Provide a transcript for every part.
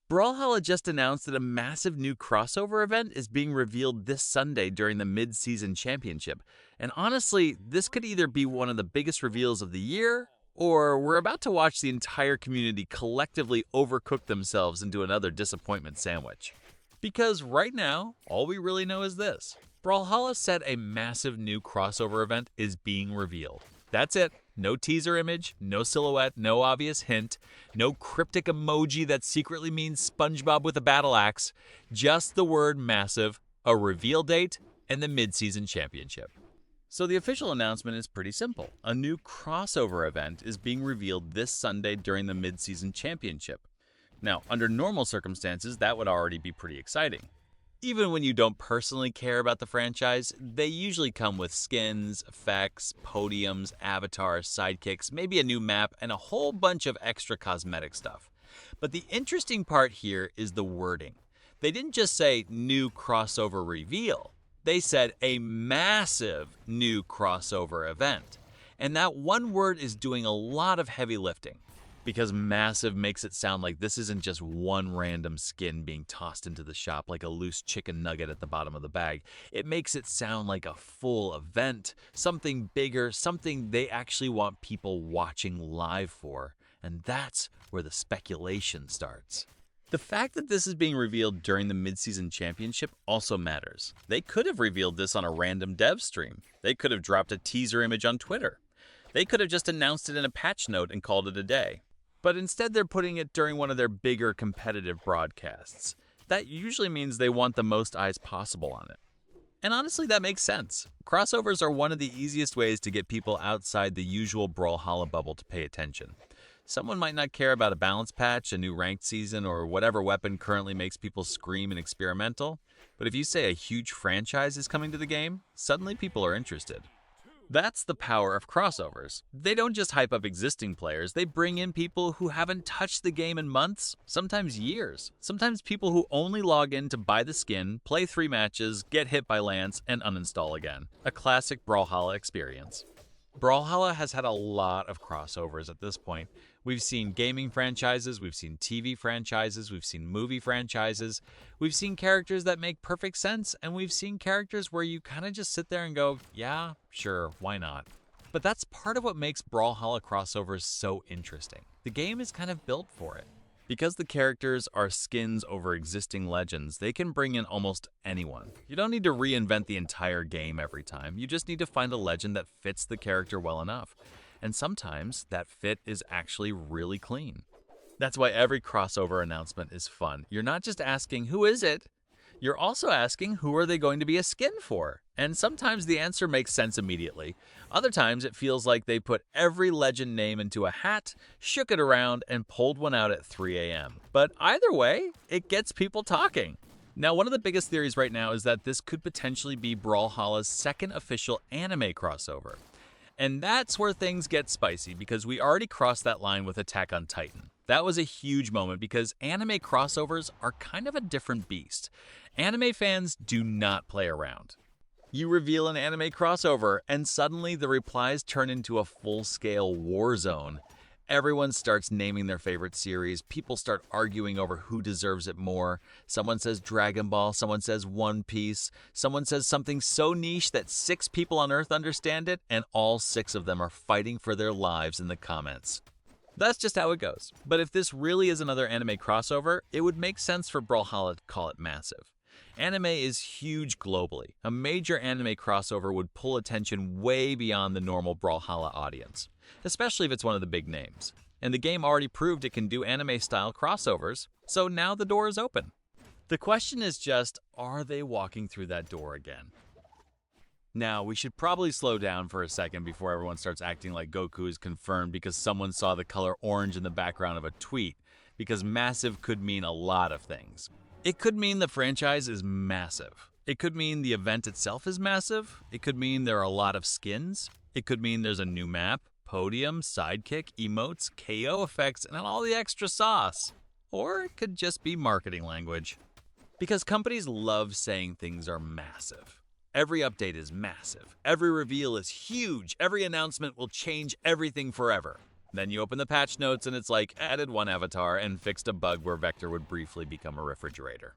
Brawlhalla just announced that a massive new crossover event is being revealed this Sunday during the Midseason Championship. And honestly, this could either be one of the biggest reveals of the year, or we're about to watch the entire community collectively overcook themselves into another disappointment sandwich. Because right now, all we really know is this. Brawlhalla said a massive new crossover event is being revealed. That's it. No teaser image, no silhouette, no obvious hint, no cryptic emoji that secretly means SpongeBob with a battle axe, just the word massive, a reveal date, and the Midseason Championship. So the official announcement is pretty simple. A new crossover event is being revealed this Sunday during the Midseason Championship. Now, under normal circumstances, that would already be pretty exciting. Even when you don't personally care about the franchise, they usually come with skins, effects, podiums, avatars, sidekicks, maybe a new map, and a whole bunch of extra cosmetic stuff. But the interesting part here is the wording. They didn't just say new crossover reveal. They said a massive new crossover event. And that one word is doing a lot of heavy lifting. Because massive makes it sound like this isn't just one random skin being tossed into the shop like a loose chicken nugget at the bottom of the bag. It makes it sound like a full event, something bigger, something they actually want people watching live for. And that's where the speculation starts. The fact that this is being revealed during the Midseason Championship also matters. They could have revealed this on a random dev stream. They could have dropped a teaser image on Twitter. They could have just announced it in a patch note and called it a day. But instead they're putting it during one of their bigger competitive broadcasts. That usually means they want the most eyes possible on it. And honestly, that makes sense. Crossovers are one of the easiest ways to get people outside the usual Brawlhalla bubble to pay attention. Someone might not care about a balance patch, a new ranked season, or whatever weapon currently makes people scream and experimental. But if you say a huge franchise is coming to the game, suddenly people are interested. That's the power of crossovers. They don't just hype up existing players, they bring in people who haven't touched the game in months, sometimes years. Sometimes people who only log in to buy the skin, play 3 matches, get hit by Lance, and uninstall again. A classic Brawlhalla experience. Brawlhalla has had a lot of crossovers at this point. We've seen gaming franchises, we've seen TV franchises, we've seen movie franchises, we've seen characters that make perfect sense, and we've seen characters where you kind of just sit there and go, yeah, sure, why not? But that's part of what makes Brawlhalla crossovers so interesting. The game is kind of built for it. Because the characters are skins over existing legends, they can bring in almost anyone. You don't need to reinvent the entire game every time, you just need to find a legend that fits the character well enough. And sometimes that fit is actually really clean. That's why every crossover announcement is fun. You're not just asking, who is it? You're also asking, who are they going to be a skin for? And sometimes the answer makes sense immediately. Other times it feels like they put every legend name into a hat, shook it around, and pulled one out at 3 a.m. But either way, it gets people talking. Now, one of the biggest theories right now is that this could potentially be Brawlhalla's second official anime crossover. And that's where things get spicy, because we already crossed that line with Attack on Titan. That was a huge moment because anime crossovers are kind of a different beast. Anime fans do not play around. You reveal an anime crossover, and suddenly the replies turn into a full-scale war zone. Everyone starts naming their favorite series. People start arguing over who deserves it more. Someone says Dragon Ball, someone says One Piece, someone says something so niche that 6 people on Earth understand it, and all 6 of them are fighting for their lives in the comments. That's just how it goes. But if this really is another anime crossover, it would make sense for Brawlhalla to call it massive. Anime is huge globally. A major anime crossover would pull attention way beyond the normal Brawlhalla audience, especially if it's one of the big names. And the game already proved it can do anime-style crossovers, so now the door is open. The question is just, are they walking through that door again? Now, we should probably slow down for a second before everyone starts acting like Goku is confirmed because someone saw the color orange in the background of a tweet, because massive could mean a lot of things. It could mean the franchise is massive. It could mean the event itself is massive. It could mean there are a lot of skins. It could mean there's a new map, podium, sidekick, emotes, KO effects, and all the extra sauce. Or it could just be marketing language. Because companies love saying things are massive. Every update is massive. Every reveal is huge. Every announcement will change everything forever. Then you open the patch notes and it's like added one avatar and fixed a bug where Vector would briefly become a refrigerator.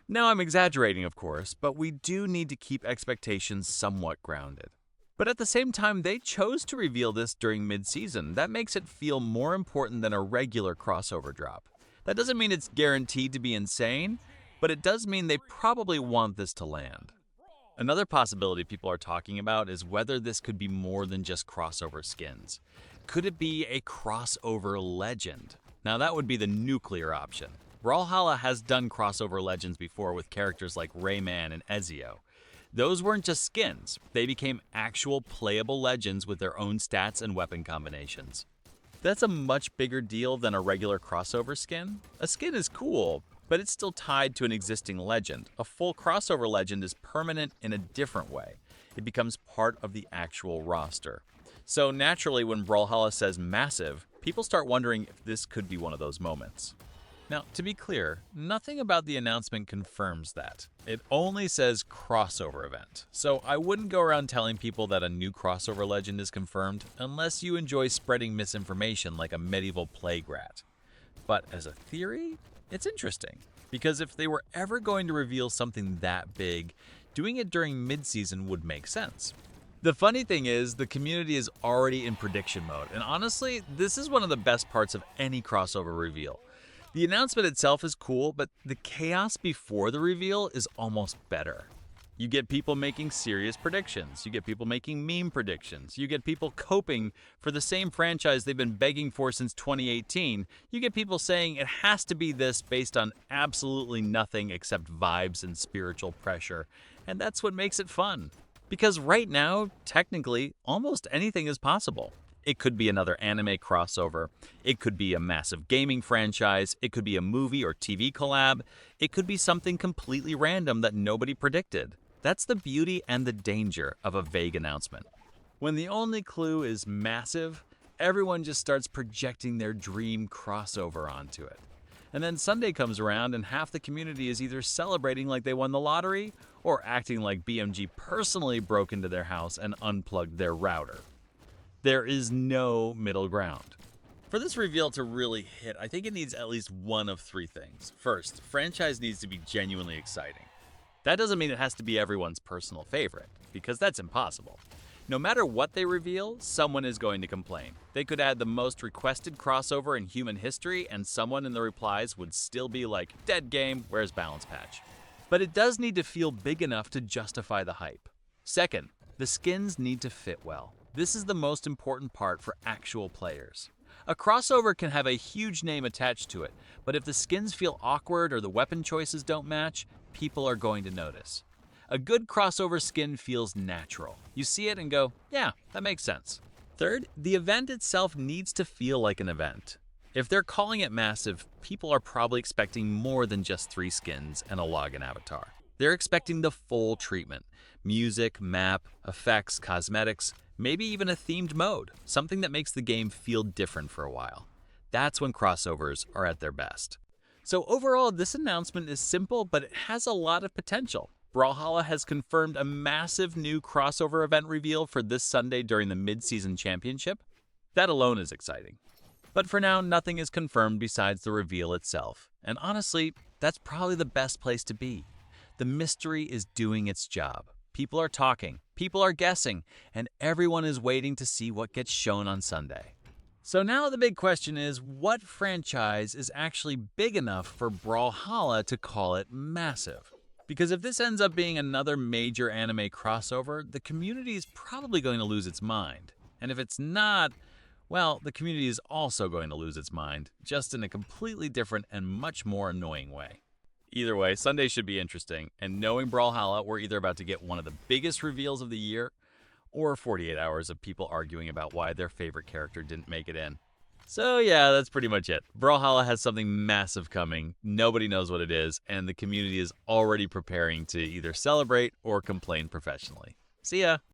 Now I'm exaggerating, of course, but we do need to keep expectations somewhat grounded. But at the same time, they chose to reveal this during mid-season. That makes it feel more important than a regular crossover drop. That doesn't mean it's guaranteed to be insane, but it does mean they probably want this to land. Another possibility people are talking about is whether this could be more than just crossover skins. Could it be a crossover legend? Now that would be the nuclear option. Brawlhalla has done crossover legends before with characters like Rayman and Ezio. Those weren't just skins, they became actual playable legends with their own stats and weapon combinations. That's a much bigger deal than a regular crossover skin. A skin is cool, but it's still tied to an existing legend. A full crossover legend is permanent in a different way. It becomes part of the actual roster. So naturally, when Brawlhalla says massive, people start wondering if this could be one of those moments. Now, to be clear, nothing about the announcement confirms that. It only says crossover event, so I wouldn't go around telling people that a new crossover legend is confirmed unless you enjoy spreading misinformation like a medieval plague rat. But as a theory, it's interesting, because if they were ever going to reveal something that big, doing it during mid-season would make sense. The funny thing is, the community is already in prediction mode, and honestly, this is one of the best parts of any crossover reveal. The announcement itself is cool, but the chaos before the reveal is almost better. You get people making serious predictions. You get people making meme predictions. You get people coping for the same franchise they've been begging for since 2018. You get people saying it has to be this based on absolutely nothing except vibes and spiritual pressure. And that's what makes it fun. Because right now, technically, almost anything is possible. It could be another anime crossover. It could be a massive gaming franchise. It could be a movie or TV collab. It could be something completely random that nobody predicted. That's the beauty and the danger of a vague announcement. When the only clue is massive, everyone just starts projecting their dream crossover onto it. And then Sunday comes around and half the community is either celebrating like they won the lottery or acting like BMG personally broke into their house and unplugged their router. There is no middle ground. For this reveal to really hit, I think it needs at least one of three things. First, the franchise needs to be genuinely exciting. That doesn't mean it has to be everyone's personal favorite, because that's impossible. No matter what they reveal, someone is going to complain. They could add the most requested crossover in human history, and someone in the replies would still be like, "Dead game, where's balance patch?" But it does need to feel big enough to justify the hype. Second, the skins need to fit well. This is the most important part for actual players. A crossover can have a huge name attached to it, but if the skins feel awkward or the weapon choices don't match, people are going to notice. A good crossover skin feels natural. You see it and go, yeah, that makes sense. Third, the event itself needs to feel like an event. If they're calling it massive, people are probably expecting more than just 3 skins and a login avatar. They're expecting the full treatment. Music, map, effects, cosmetics, maybe even a themed mode, something that makes the game feel different for a while. That's when crossovers are at their best. So overall, this announcement is simple, but it has a lot of potential. Brawlhalla has confirmed a massive new crossover event reveal for this Sunday during the Midseason Championship. That alone is exciting. But for now, nothing is confirmed besides the reveal itself. And honestly, that's probably the best place to be. The mystery is doing its job. People are talking, people are guessing, and everyone is waiting to see what gets shown on Sunday. So now the big question is, what franchise is actually big enough for Brawlhalla to call it massive? Because if this ends up being another major anime crossover, the community is probably going to lose its mind. And if it's not, well, the community is also going to lose its mind, just in a completely different and much more annoying way. Either way, Sunday should be interesting, and knowing Brawlhalla, we're either about to get one of the biggest reveals of the year, or 48 hours of people arguing about why their favorite character didn't make it in. So yeah, that's pretty much it. Brawlhalla has something massive coming, nobody knows what it is, and the community is already preparing to either celebrate or complain professionally. See ya!